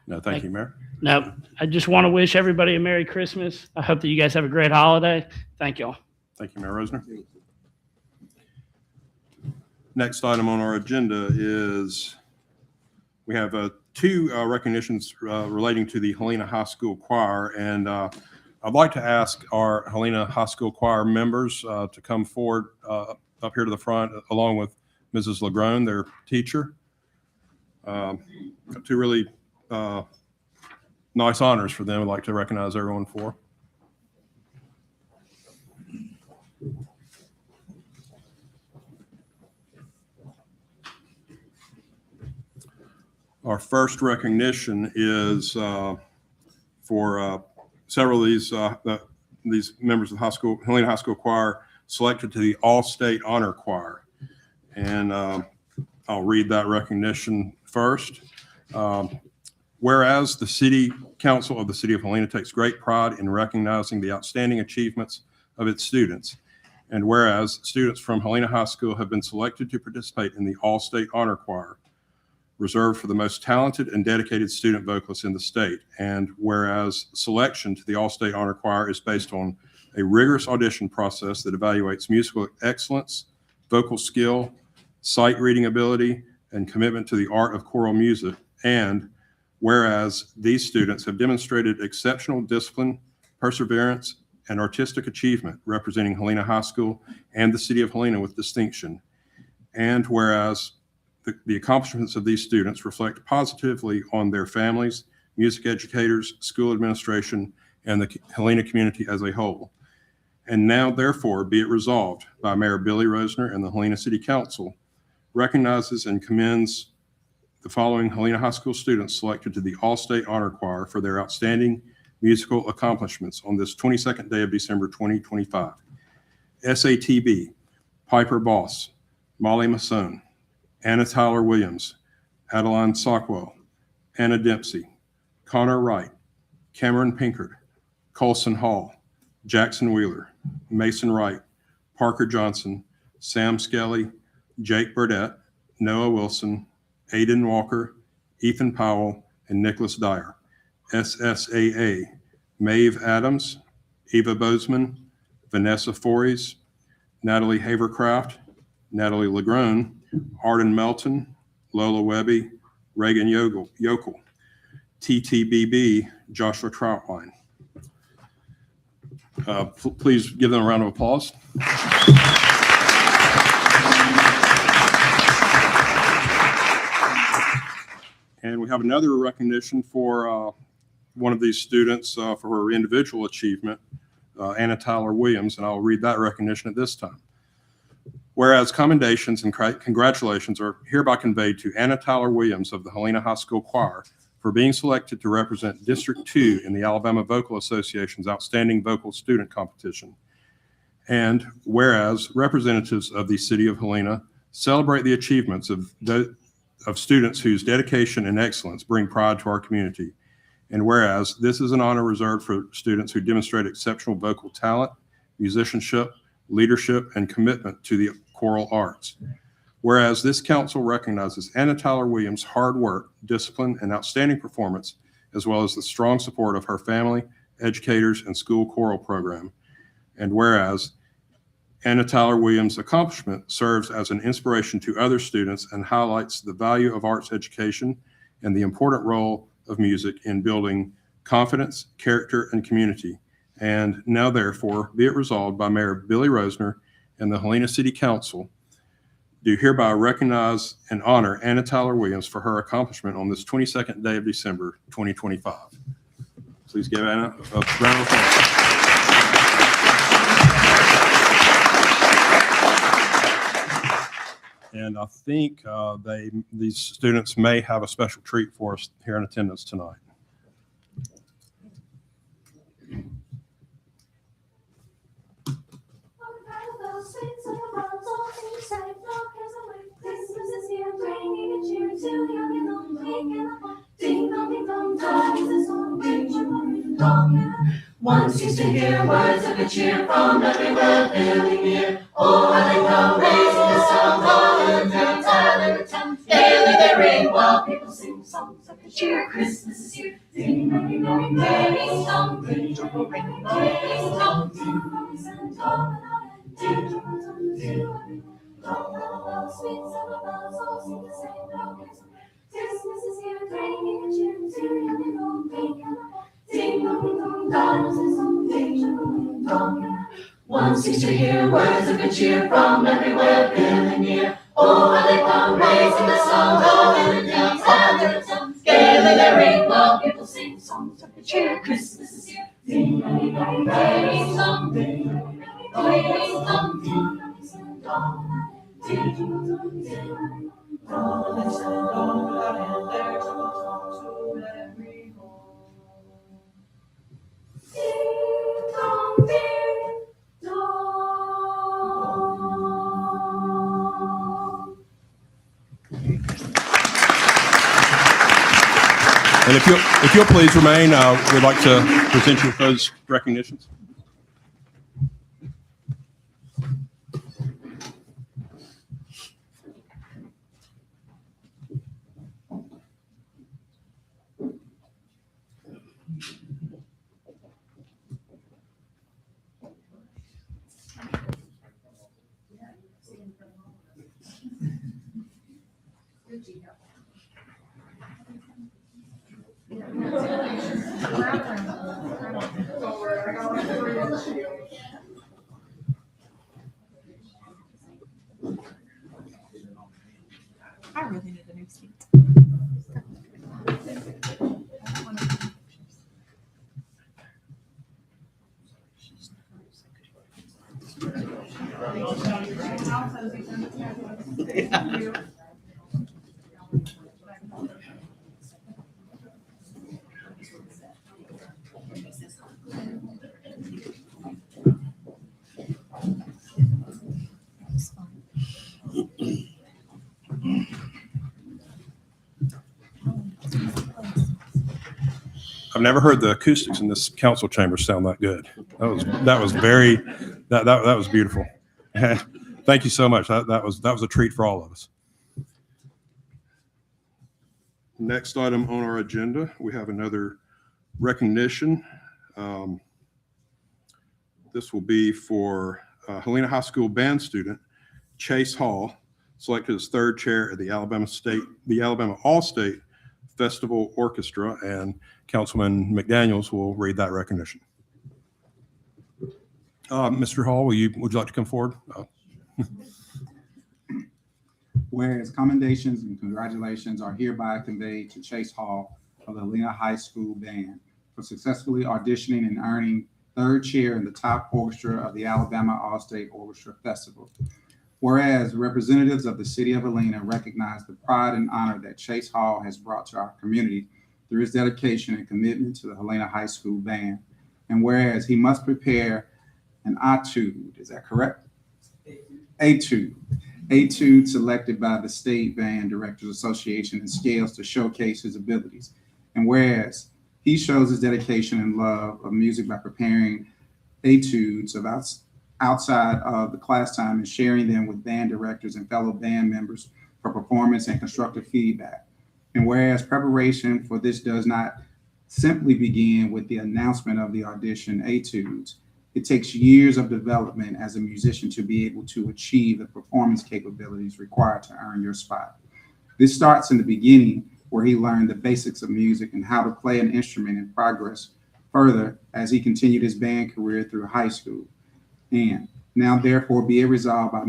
No, thank you, Mayor. No, I just want to wish everybody a Merry Christmas. I hope that you guys have a great holiday. Thank you all. Thank you, Mayor Rosner. Next item on our agenda is we have two recognitions relating to the Helena High School Choir. And I'd like to ask our Helena High School Choir members to come forward up here to the front, along with Mrs. Legrone, their teacher. Two really nice honors for them. I'd like to recognize everyone for. Our first recognition is for several of these members of the Helena High School Choir selected to the All-State Honor Choir. And I'll read that recognition first. Whereas the City Council of the City of Helena takes great pride in recognizing the outstanding achievements of its students, and whereas students from Helena High School have been selected to participate in the All-State Honor Choir, reserved for the most talented and dedicated student vocalists in the state, and whereas selection to the All-State Honor Choir is based on a rigorous audition process that evaluates musical excellence, vocal skill, sight reading ability, and commitment to the art of choral music, and whereas these students have demonstrated exceptional discipline, perseverance, and artistic achievement representing Helena High School and the City of Helena with distinction, and whereas the accomplishments of these students reflect positively on their families, music educators, school administration, and the Helena community as a whole. And now, therefore, be it resolved by Mayor Billy Rosner and the Helena City Council recognizes and commends the following Helena High School students selected to the All-State Honor Choir for their outstanding musical accomplishments on this 22nd day of December 2025. SATB, Piper Boss, Molly Masson, Anna Tyler Williams, Adeline Sockwell, Anna Dempsey, Connor Wright, Cameron Pinkard, Colson Hall, Jackson Wheeler, Mason Wright, Parker Johnson, Sam Skelly, Jake Burdett, Noah Wilson, Aiden Walker, Ethan Powell, and Nicholas Dyer. SSAA, Maeve Adams, Eva Bozeman, Vanessa Fories, Natalie Havercraft, Natalie Legrone, Arden Melton, Lola Webby, Reagan Yokel. TTBB, Joshua Troutline. Please give them a round of applause. And we have another recognition for one of these students for her individual achievement, Anna Tyler Williams, and I'll read that recognition at this time. Whereas commendations and congratulations are hereby conveyed to Anna Tyler Williams of the Helena High School Choir for being selected to represent District 2 in the Alabama Vocal Association's Outstanding Vocal Student Competition. And whereas representatives of the City of Helena celebrate the achievements of students whose dedication and excellence bring pride to our community. And whereas this is an honor reserved for students who demonstrate exceptional vocal talent, musicianship, leadership, and commitment to the choral arts. Whereas this council recognizes Anna Tyler Williams' hard work, discipline, and outstanding performance, as well as the strong support of her family, educators, and school choral program. And whereas Anna Tyler Williams' accomplishment serves as an inspiration to other students and highlights the value of arts education and the important role of music in building confidence, character, and community. And now, therefore, be it resolved by Mayor Billy Rosner and the Helena City Council, do hereby recognize and honor Anna Tyler Williams for her accomplishment on this 22nd day of December, 2025. Please give Anna a round of applause. And I think these students may have a special treat for us here in attendance tonight. Those saints above. seeks to hear words of good cheer from everywhere filling near. Oh, how they come raising the sound, hallelujah, hallelujah. Daily they ring while people sing songs of good cheer. Christmas is here. Ding, ding, ding, ding, ding, dong, ding, ding, ding, ding, dong, ding, ding, dong, ding, ding, ding. Sweet summer bells all seem to say no. Christmas is here, bringing a cheer to ding dong, ding dong, dong, ding dong. One seeks to hear words of good cheer from everywhere, filling near. Oh, how they come raising the sound, hallelujah, hallelujah. Gaily they ring while people sing songs of good cheer. Christmas is here. Ding dong, ding dong, ding dong, ding dong. And if you'll please remain, we'd like to present you with those recognitions. I really need a new seat. I've never heard the acoustics in this council chamber sound that good. That was beautiful. Thank you so much. That was a treat for all of us. Next item on our agenda, we have another recognition. This will be for Helena High School band student Chase Hall, selected as third chair of the Alabama All-State Festival Orchestra, and Councilman McDaniels will read that recognition. Mr. Hall, would you like to come forward? Whereas commendations and congratulations are hereby conveyed to Chase Hall of the Helena High School Band for successfully auditioning and earning third chair in the top orchestra of the Alabama All-State Orchestra Festival. Whereas representatives of the city of Helena recognize the pride and honor that Chase Hall has brought to our community through his dedication and commitment to the Helena High School Band. And whereas he must prepare an etude, is that correct? Etude selected by the State Band Directors Association and scales to showcase his abilities. And whereas he shows his dedication and love of music by preparing etudes of outside of the class time and sharing them with band directors and fellow band members for performance and constructive feedback. And whereas preparation for this does not simply begin with the announcement of the audition etudes, it takes years of development as a musician to be able to achieve the performance capabilities required to earn your spot. This starts in the beginning, where he learned the basics of music and how to play an instrument, and progress further as he continued his band career through high school. And now, therefore, be it resolved by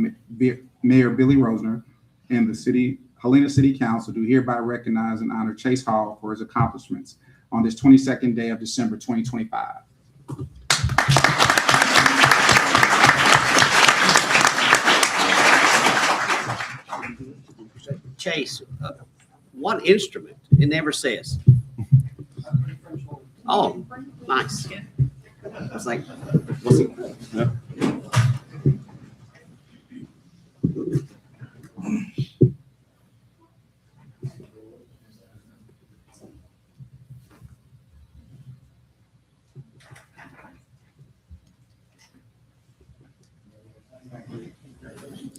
Mayor Billy Rosner and the Helena City Council do hereby recognize and honor Chase Hall for his accomplishments on this 22nd day of December 2025. Chase, what instrument? It never says. Oh, nice. I was like, what's it? Yeah.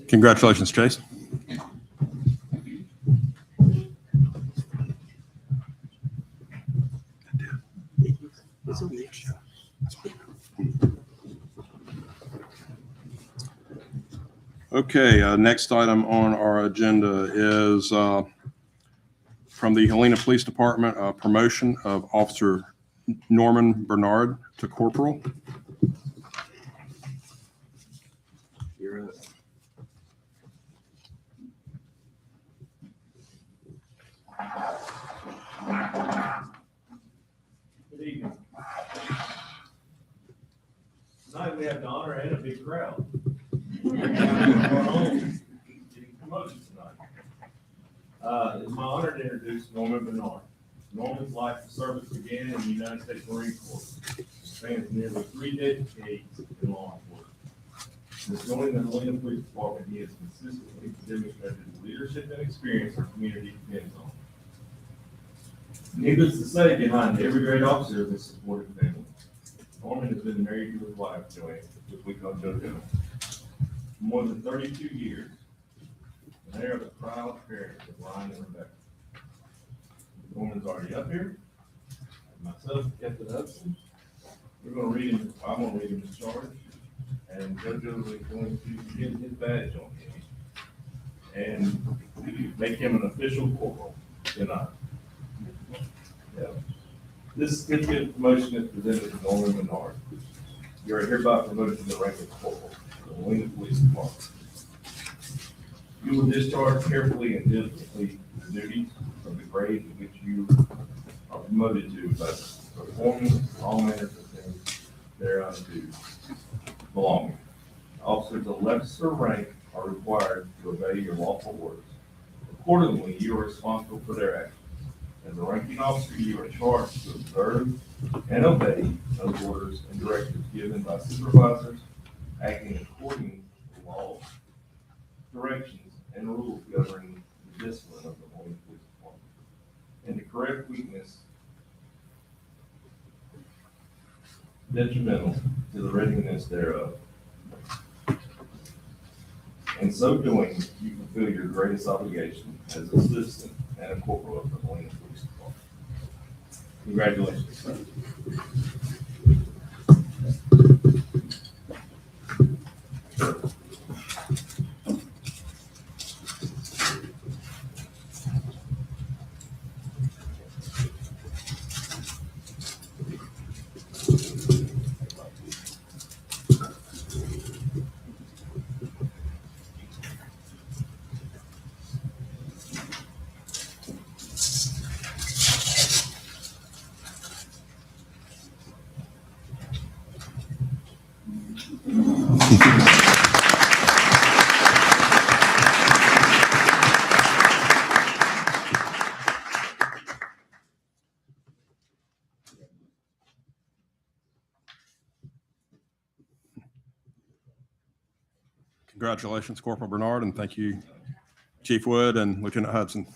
Congratulations, Chase. It's on there. Okay, next item on our agenda is from the Helena Police Department, promotion of Officer Norman Bernard to corporal. You're up. Good evening. Tonight we have the honor and a big crowd. Getting promotion tonight. It's my honor to introduce Norman Bernard. Norman's life of service began in the United States Marine Corps. Spans nearly 3 decades in law enforcement. Since joining the Helena Police Department, he has consistently demonstrated the leadership and experience our community depends on. Needless to say, behind every great officer is a supportive family. Norman has been married to his wife, Joanne, which we call JoJo, for more than 32 years. And they are the proud parents of Ryan and Rebecca. Norman's already up here. Myself, Captain Hudson. I'm going to read him his charge. And JoJo is going to get his badge on him and make him an official corporal tonight. Yeah. This certificate of promotion is presented to Norman Bernard. You are hereby promoted to the rank of corporal of the Helena Police Department. You will discharge carefully and diligently the duties of the grade in which you are promoted to by performing all manners of things thereunto belonging. Officers of lesser rank are required to obey your lawful orders. Accordingly, you are responsible for their actions. As a ranking officer, you are charged to observe and obey those orders and directives given by supervisors acting according to laws, directions, and rules governing the discipline of the Helena Police Department, and to correct weakness detrimental to the readiness thereof. In so doing, you fulfill your greatest obligation as a citizen and a corporal of the Helena Police Department. Congratulations, sir. Congratulations, Corporal Bernard, and thank you, Chief Wood and Lieutenant Hudson.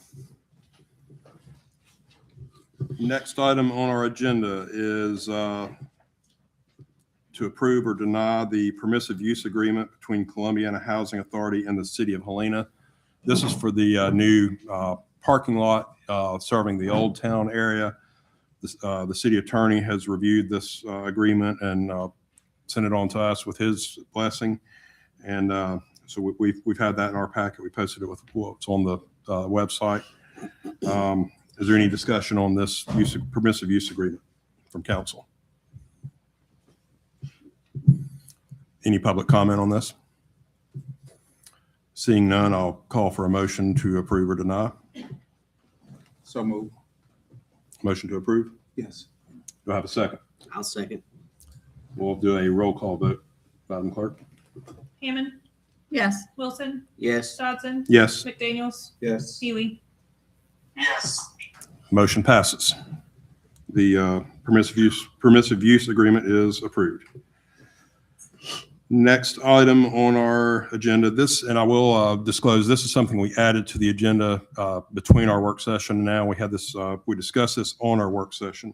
Next item on our agenda is to approve or deny the permissive use agreement between Columbiana Housing Authority and the City of Helena. This is for the new parking lot serving the Old Town area. The city attorney has reviewed this agreement and sent it on to us with his blessing. And so we've had that in our packet. We posted it with what's on the website. Is there any discussion on this permissive use agreement from council? Any public comment on this? Seeing none, I'll call for a motion to approve or deny. So move. Motion to approve. Yes. Do I have a second? I'll second. We'll do a roll call vote. Madam Clerk? Hammond, Yes. Wilson, Yes. Dodson, Yes. McDaniels, Yes. Healy. Yes. Motion passes. The permissive use agreement is approved. Next item on our agenda, and I will disclose, this is something we added to the agenda between our work session. Now we had this, we discussed this on our work session.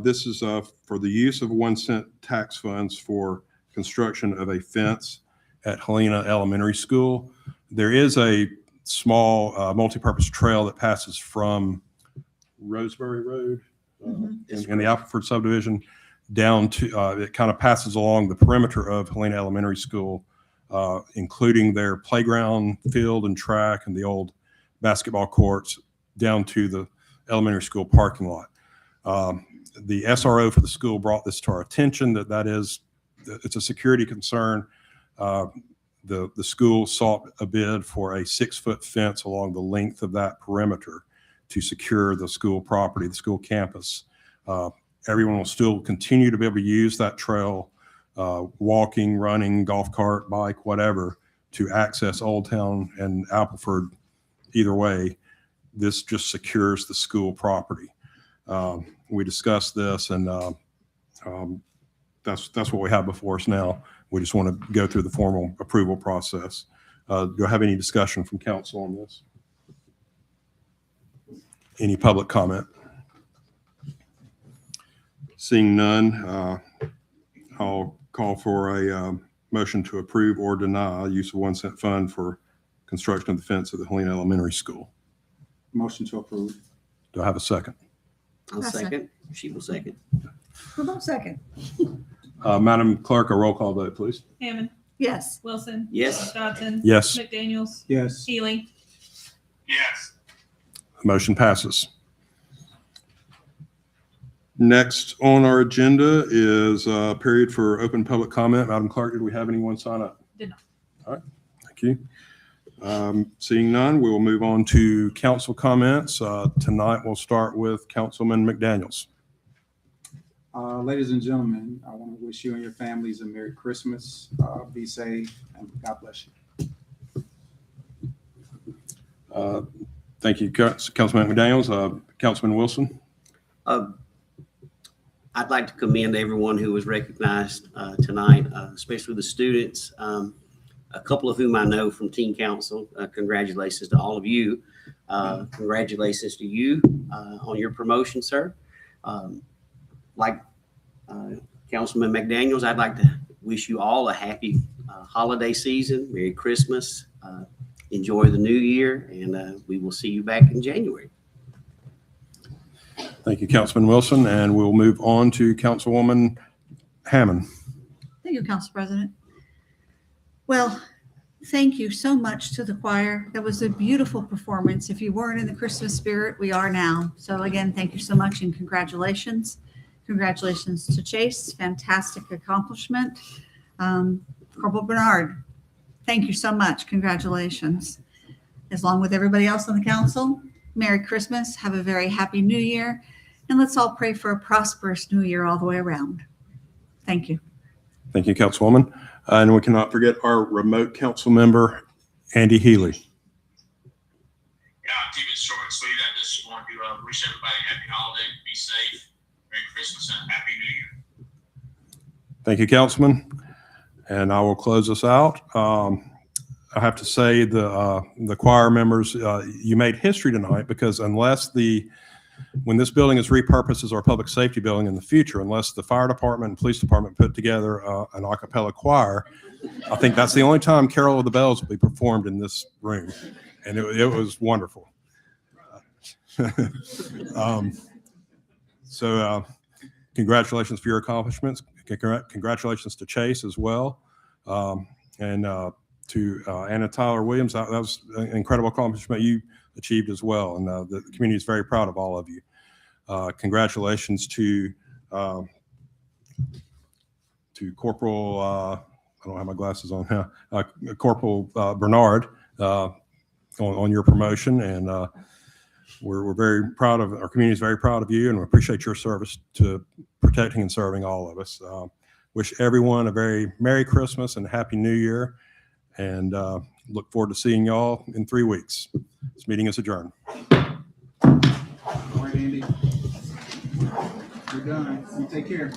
This is for the use of 1 cent tax funds for construction of a fence at Helena Elementary School. There is a small multipurpose trail that passes from Roseberry Road in the Appleford subdivision down to, it kind of passes along the perimeter of Helena Elementary School, including their playground, field and track, and the old basketball courts down to the elementary school parking lot. The SRO for the school brought this to our attention, it's a security concern. The school sought a bid for a 6-foot fence along the length of that perimeter to secure the school property, the school campus. Everyone will still continue to be able to use that trail, walking, running, golf cart, bike, whatever, to access Old Town and Appleford. Either way, this just secures the school property. We discussed this, and that's what we have before us now. We just want to go through the formal approval process. Do I have any discussion from council on this? Any public comment? Seeing none, I'll call for a motion to approve or deny use of 1 cent fund for construction of the fence at the Helena Elementary School. Motion to approve. Do I have a second? I'll second. She will second. Who won't second? Madam Clerk, a roll call vote, please. Hammond, Yes. Wilson. Yes. Dodson. Yes. McDaniels. Yes. Healy. Yes. The motion passes. Next on our agenda is a period for open public comment. Madam Clerk, did we have anyone sign up? Did not. All right, thank you. Seeing none, we will move on to council comments. Tonight, we'll start with Councilman McDaniels. Ladies and gentlemen, I want to wish you and your families a Merry Christmas. Be safe, and God bless you. Thank you, Councilman McDaniels. Councilman Wilson. I'd like to commend everyone who was recognized tonight, especially the students, a couple of whom I know from Teen Council. Congratulations to all of you. Congratulations to you on your promotion, sir. Like Councilman McDaniels, I'd like to wish you all a happy holiday season. Merry Christmas. Enjoy the new year, and we will see you back in January. Thank you, Councilman Wilson, and we'll move on to Councilwoman Hammond. Thank you, Council President. Well, thank you so much to the choir. That was a beautiful performance. If you weren't in the Christmas spirit, we are now. So again, thank you so much and congratulations. Congratulations to Chase. Fantastic accomplishment. Corporal Bernard, thank you so much. Congratulations. Along with everybody else on the council, Merry Christmas. Have a very happy new year. And let's all pray for a prosperous new year all the way around. Thank you. Thank you, Councilwoman. And we cannot forget our remote council member, Andy Healy. Yeah, I'll keep it short and sweet. I just want to wish everybody a happy holiday, be safe, Merry Christmas, and Happy New Year. Thank you, Councilman. And I will close us out. I have to say the choir members, you made history tonight, because when this building is repurposed as our public safety building in the future, unless the fire department and police department put together an a cappella choir, I think that's the only time Carol of the Bells will be performed in this room. And it was wonderful. So congratulations for your accomplishments. Congratulations to Chase as well. And to Anna Tyler Williams, that was an incredible accomplishment you achieved as well. And the community is very proud of all of you. Congratulations to Corporal, I don't have my glasses on now, Corporal Bernard on your promotion. And we're very proud of, our community is very proud of you, and we appreciate your service to protecting and serving all of us. Wish everyone a very Merry Christmas and Happy New Year, and look forward to seeing y'all in 3 weeks. This meeting is adjourned. All right, Andy. You're done. You take care.